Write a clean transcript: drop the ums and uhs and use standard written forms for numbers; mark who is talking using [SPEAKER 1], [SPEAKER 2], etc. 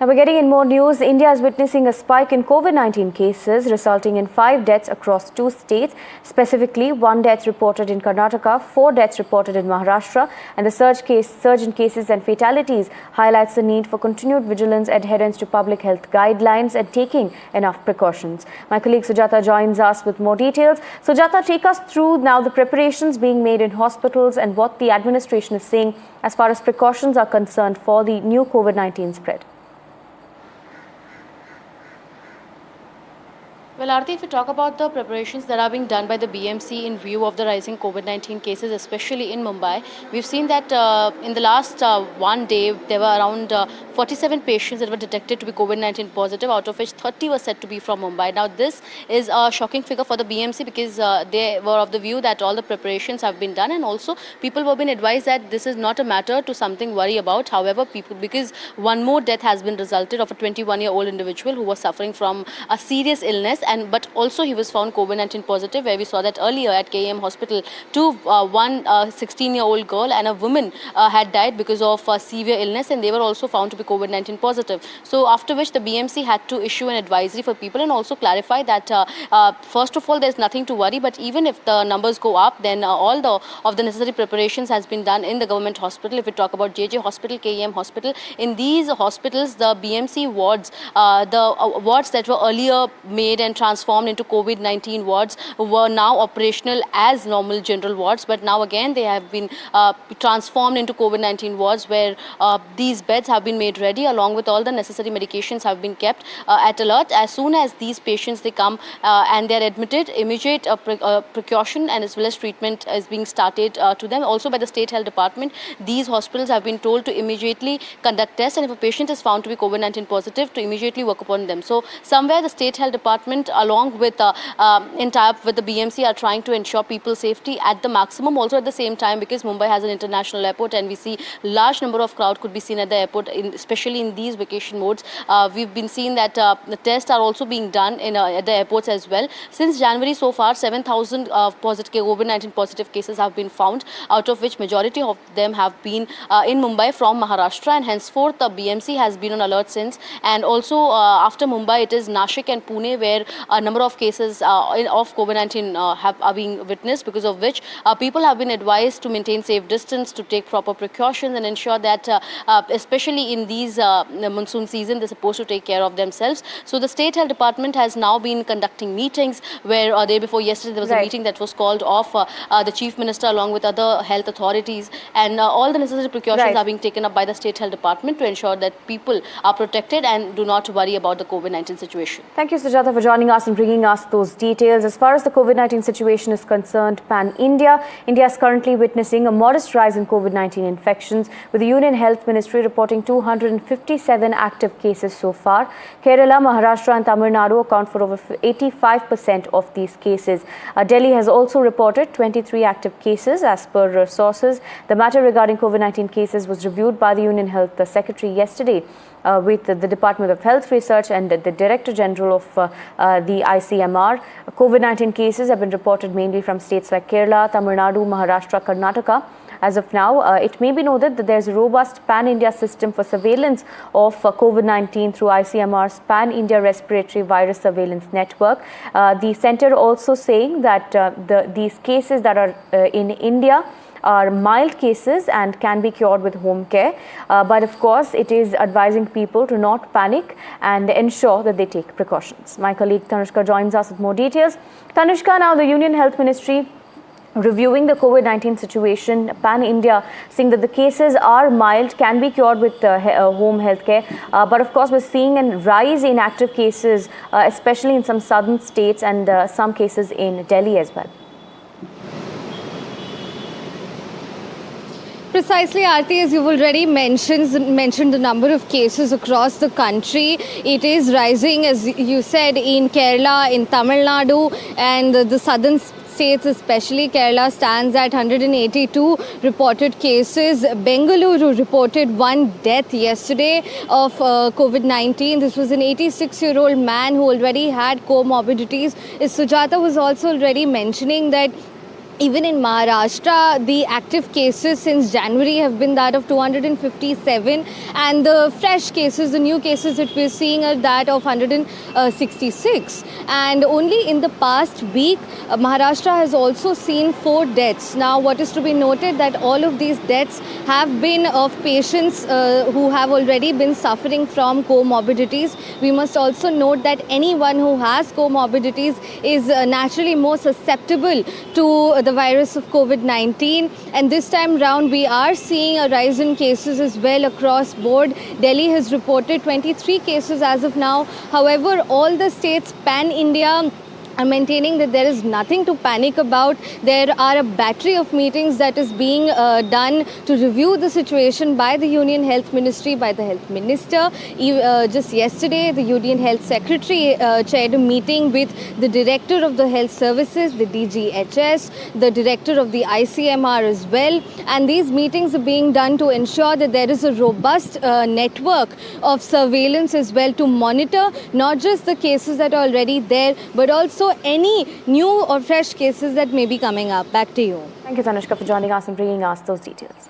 [SPEAKER 1] Now we're getting in more news. India is witnessing a spike in COVID-19 cases, resulting in 5 deaths across 2 states. Specifically, 1 death reported in Karnataka, 4 deaths reported in Maharashtra, and the surge in cases and fatalities highlights the need for continued vigilance, adherence to public health guidelines, and taking enough precautions. My colleague Sujata joins us with more details. Sujata, take us through now the preparations being made in hospitals and what the administration is saying as far as precautions are concerned for the new COVID-19 spread.
[SPEAKER 2] Well, Aarti, if you talk about the preparations that are being done by the BMC in view of the rising COVID-19 cases, especially in Mumbai, we've seen that in the last one day, there were around 47 patients that were detected to be COVID-19 positive, out of which 30 were said to be from Mumbai. Now, this is a shocking figure for the BMC because they were of the view that all the preparations have been done, and also people were being advised that this is not a matter to something worry about. However, because one more death has been resulted of a 21-year-old individual who was suffering from a serious illness, but also he was found COVID-19 positive, where we saw that earlier at KM hospital, one 16-year-old girl and a woman had died because of severe illness, and they were also found to be COVID-19 positive. So after which the BMC had to issue an advisory for people and also clarify that first of all, there's nothing to worry, but even if the numbers go up, then all the necessary preparations has been done in the government hospital. If we talk about JJ hospital, KM hospital, in these hospitals, the BMC wards, the wards that were earlier made and transformed into COVID-19 wards were now operational as normal general wards, but now again they have been transformed into COVID-19 wards, where these beds have been made ready along with all the necessary medications have been kept at alert. As soon as these patients they come and they are admitted, immediate precaution and as well as treatment is being started to them. Also by the State Health Department, these hospitals have been told to immediately conduct tests, and if a patient is found to be COVID-19 positive, to immediately work upon them. So somewhere the State Health Department along with in tie-up with the BMC are trying to ensure people's safety at the maximum. Also at the same time, because Mumbai has an international airport and we see large number of crowd could be seen at the airport, especially in these vacation modes. We've been seeing that the tests are also being done at the airports as well. Since January so far, 7,000 COVID-19 positive cases have been found, out of which majority of them have been in Mumbai from Maharashtra, and henceforth the BMC has been on alert since. And also after Mumbai, it is Nashik and Pune where a number of cases of COVID-19 are being witnessed, because of which people have been advised to maintain safe distance, to take proper precautions and ensure that especially in these monsoon season, they're supposed to take care of themselves. So the State Health Department has now been conducting meetings where day before yesterday there was a meeting that was called off the Chief Minister along with other health authorities, and all the necessary precautions are being taken up by the State Health Department to ensure that people are protected and do not worry about the COVID-19 situation.
[SPEAKER 1] Thank you, Sujata, for joining us and bringing us those details. As far as the COVID-19 situation is concerned, pan-India, India is currently witnessing a modest rise in COVID-19 infections, with the Union Health Ministry reporting 257 active cases so far. Kerala, Maharashtra and Tamil Nadu account for over 85% of these cases. Delhi has also reported 23 active cases as per sources. The matter regarding COVID-19 cases was reviewed by the Union Health Secretary yesterday with the Department of Health Research and the Director General of the ICMR. COVID-19 cases have been reported mainly from states like Kerala, Tamil Nadu, Maharashtra, Karnataka. As of now, it may be noted that there's a robust pan-India system for surveillance of COVID-19 through ICMR's Pan-India Respiratory Virus Surveillance Network. The center also saying that these cases that are in India are mild cases and can be cured with home care. But of course, it is advising people to not panic and ensure that they take precautions. My colleague Tanushka joins us with more details. Tanushka, now the Union Health Ministry reviewing the COVID-19 situation, pan-India, saying that the cases are mild, can be cured with home health care. But of course, we're seeing a rise in active cases, especially in some southern states and some cases in Delhi as well.
[SPEAKER 3] Precisely, Aarti, as you've already mentioned the number of cases across the country. It is rising, as you said, in Kerala, in Tamil Nadu, and the southern states, especially Kerala, stands at 182 reported cases. Bengaluru reported 1 death yesterday of COVID-19. This was an 86-year-old man who already had comorbidities. As Sujata was also already mentioning that Even in Maharashtra, the active cases since January have been that of 257, and the fresh cases, the new cases that we're seeing are that of 166. And only in the past week, Maharashtra has also seen 4 deaths. Now, what is to be noted that all of these deaths have been of patients who have already been suffering from comorbidities. We must also note that anyone who has comorbidities is naturally more susceptible to the virus of COVID-19, and this time round we are seeing a rise in cases as well across board. Delhi has reported 23 cases as of now. However, all the states pan-India are maintaining that there is nothing to panic about. There are a battery of meetings that is being done to review the situation by the Union Health Ministry, by the Health Minister. Just yesterday, the Union Health Secretary chaired a meeting with the Director of the Health Services, the DGHS, the Director of the ICMR as well. And these meetings are being done to ensure that there is a robust network of surveillance as well to monitor not just the cases that are already there, but also any new or fresh cases that may be coming up. Back to you.
[SPEAKER 1] Thank you, Tanushka, for joining us and bringing us those details.